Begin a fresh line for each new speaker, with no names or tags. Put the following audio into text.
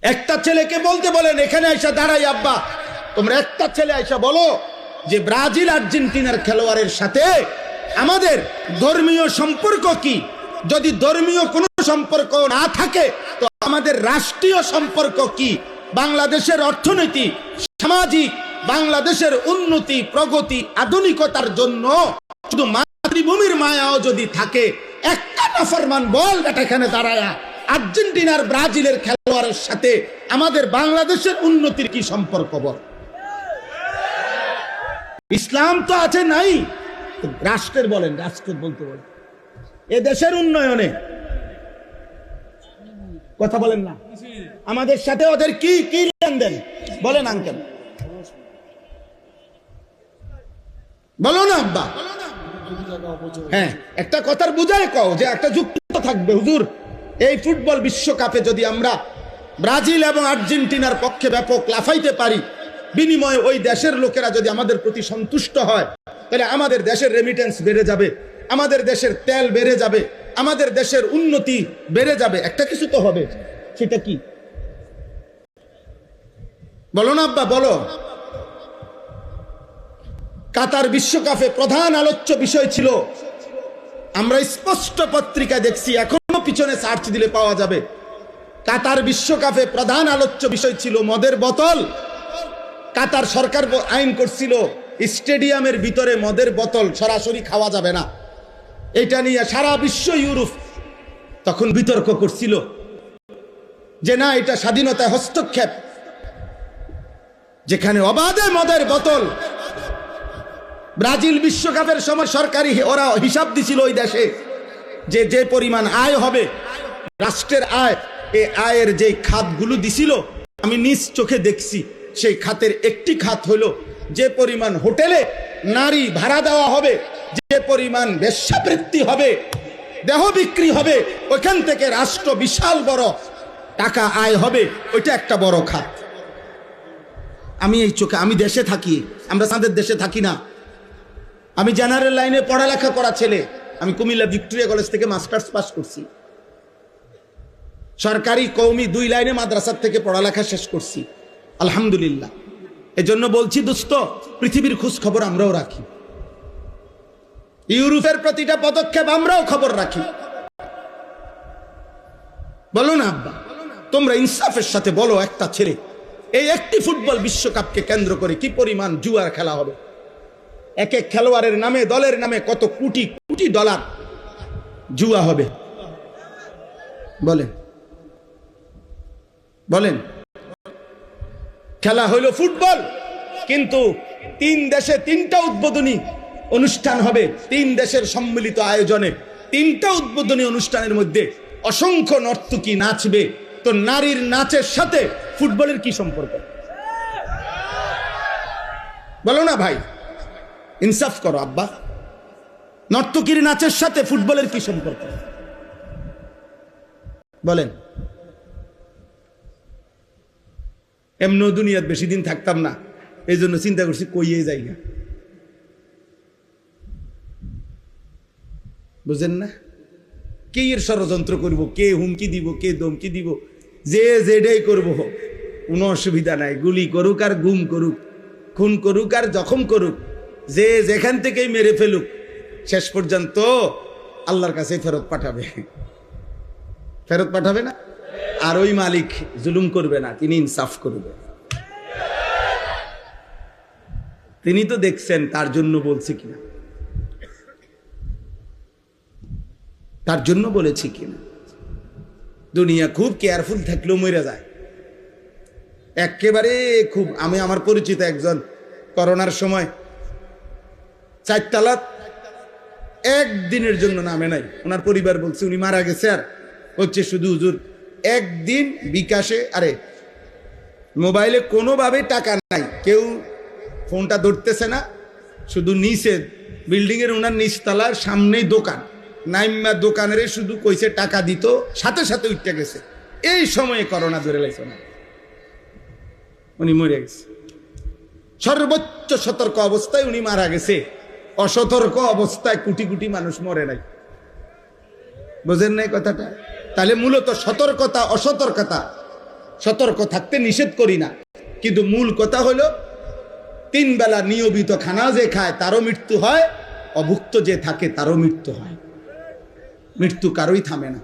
একটা ছেলেকে বলতে বলেন এখানে আইসা দাঁড়াই, আব্বা তোমরা একটা ছেলে আইসা বলো যে ব্রাজিল আর্জেন্টিনার খেলোয়াড়ের সাথে আমাদের ধর্মীয় সম্পর্ক কি? যদি ধর্মীয় কোনো সম্পর্ক না থাকে তো আমাদের রাষ্ট্রীয় সম্পর্ক কি? বাংলাদেশের অর্থনীতি, সামাজিক, বাংলাদেশের উন্নতি, প্রগতি, আধুনিকতার জন্য শুধু মাতৃভূমির মায়াও যদি থাকে, একটা নাফরমান বল এটা এখানে দাঁড়ায়া আর্জেন্টিনার ব্রাজিলের খেলোয়াড়ের সাথে আমাদের বাংলাদেশের উন্নতির কি সম্পর্ক বল? ইসলাম তো আছে নাই, রাষ্ট্রের বলেন, রাষ্ট্রের বলতে বলেন এ দেশের উন্নয়নে কথা বলেন না, আমাদের সাথে ওদের কি কি লেনদেন বলেন আঙ্কেল, বলো না আব্বা। হ্যাঁ, একটা কথার বুঝায় কও যে একটা যুক্ত থাকবে। হুজুর, এই ফুটবল বিশ্বকাপে যদি আমরা ব্রাজিল এবং আর্জেন্টিনার পক্ষে ব্যাপক লাফাইতে পারি, বিনিময়ে ওই দেশের লোকেরা যদি আমাদের প্রতি সন্তুষ্ট হয়, তাহলে আমাদের দেশের রেমিটেন্স বেড়ে যাবে, আমাদের দেশের তেল বেড়ে যাবে, আমাদের দেশের উন্নতি বেড়ে যাবে। একটা কিছু তো হবে, সেটা কি বলো না আব্বা, বলো। কাতার বিশ্বকাপে প্রধান আলোচ্য বিষয় ছিল, আমরা স্পষ্ট পত্রিকায় দেখছি, এখনো পিছনে সার্চ দিলে পাওয়া যাবে, কাতার বিশ্বকাপে প্রধান আলোচ্য বিষয় ছিল মদের বোতল। কাতার সরকার আইন করছিল স্টেডিয়ামের ভিতরে মদের বোতল সরাসরি খাওয়া যাবে না। এটা নিয়ে সারা বিশ্ব, ইউরোপ তখন বিতর্ক করছিল যে না, এটা স্বাধীনতায় হস্তক্ষেপ, যেখানে অবাধে মদের বোতল। ব্রাজিল বিশ্বকাপের সময় সরকারি ওরা হিসাব দিছিল ওই দেশে যে যে পরিমাণ আয় হবে, রাষ্ট্রের আয়, এই আয়ের যে খাতগুলো দিছিল আমি নিজ চোখে দেখছি, সেই খাতের একটি খাত হলো যে পরিমাণ হোটেলে নারী ভাড়া দেওয়া হবে, যে পরিমাণ বেশ্যাবৃত্তি হবে, দেহ বিক্রি হবে, ওইখান থেকে রাষ্ট্র বিশাল বড় টাকা আয় হবে, ওইটা একটা বড় খাত। আমি এই চোখে, আমি দেশে থাকি, আমরা তাদের দেশে থাকি না। আমি জেনারেল লাইনে পড়ালেখা করা ছেলে, আমি কুমিল্লা ভিক্টোরিয়া কলেজ থেকে মাস্টার্স পাস করছি, সরকারি কওমি 2 লাইনে মাদ্রাসার থেকে পড়ালেখা শেষ করছি, আলহামদুলিল্লাহ। এজন্য বলছি দোস্ত, পৃথিবীর খোঁজ খবর আমরাও রাখি, ইউরোপের প্রতিটা পদক্ষেপ আমরাও খবর রাখি। বলো না আব্বা, তোমরা ইনসাফের সাথে বলো, একটা ছেলে, এই একটি ফুটবল বিশ্বকাপকে কেন্দ্র করে কি পরিমাণ জুয়ার খেলা হবে? এক এক খেলোয়াড়ের নামে, দলের নামে কত কোটি কোটি ডলার জুয়া হবে, বলেন বলেন। খেলা হইল ফুটবল, কিন্তু 3 দেশে 3টা উদ্বোধনী অনুষ্ঠান হবে, 3 দেশের সম্মিলিত আয়োজনে 3টা উদ্বোধনী অনুষ্ঠানের মধ্যে অসংখ্য নর্তকী নাচবে। তো নারীর নাচের সাথে ফুটবলের কি সম্পর্ক? বলো না ভাই, ইনসাফ করো আব্বা, নর্তকীর নাচের সাথে ফুটবলের কি সম্পর্ক বলেন? এমন দুনিয়াত বেশি দিন থাকতাম না, এই জন্য চিন্তা করছি কইয়ে যাই না, বুঝেন না? কে এর ষড়যন্ত্র করবো, কে হুমকি দিব, কে ধমকি দিব, যে যেটাই করবো কোনো অসুবিধা নাই। গুলি করুক আর গুম করুক, খুন করুক আর জখম করুক, যে যেখান থেকেই মেরে ফেলুক, শেষ পর্যন্ত আল্লাহর কাছে ফেরত পাঠাবে, ফেরত পাঠাবে না? আর ওই মালিক জুলুম করবে না, তিনি ইনসাফ করবে। তিনি তো দেখছেন, তার জন্য বলছে কিনা, তার জন্য বলেছি কিনা। দুনিয়া খুব কেয়ারফুল থাকলেও মরে যায় একেবারে খুব। আমি আমার পরিচিত একজন করোনার সময় 4 তলা একদিনের জন্য নামে নাই, ওনার পরিবার বলছে উনি মারা গেছে, আর হচ্ছে শুধু হুজুর একদিন বিকাশে, আরে মোবাইলে কোনোভাবে টাকা নাই, কেউ ফোনটা ধরতেছে না, শুধু নিচে বিল্ডিং এর ওনার নিচতলার সামনেই দোকান, নাইমা দোকানের শুধু কইছে টাকা দিত, সাথে সাথে উঠতে গেছে। এই সময়ে করোনা ধরে লাগছে না, উনি মরে গেছে। সর্বোচ্চ সতর্ক অবস্থায় উনি মারা গেছে, অসতর্ক অবস্থায় কোটি কোটি মানুষ মরে নাই। বুঝেন নাই কথাটা? তাহলে মূলত সতর্কতা অসতর্কতা সতর্ক থাকতে নিষেধ করি না, কিন্তু মূল কথা হলো 3 বেলা নিয়মিত খানা যে খায় তারও মৃত্যু হয়, অভুক্ত যে থাকে তারও মৃত্যু হয়। মৃত্যু কারোই থামে না।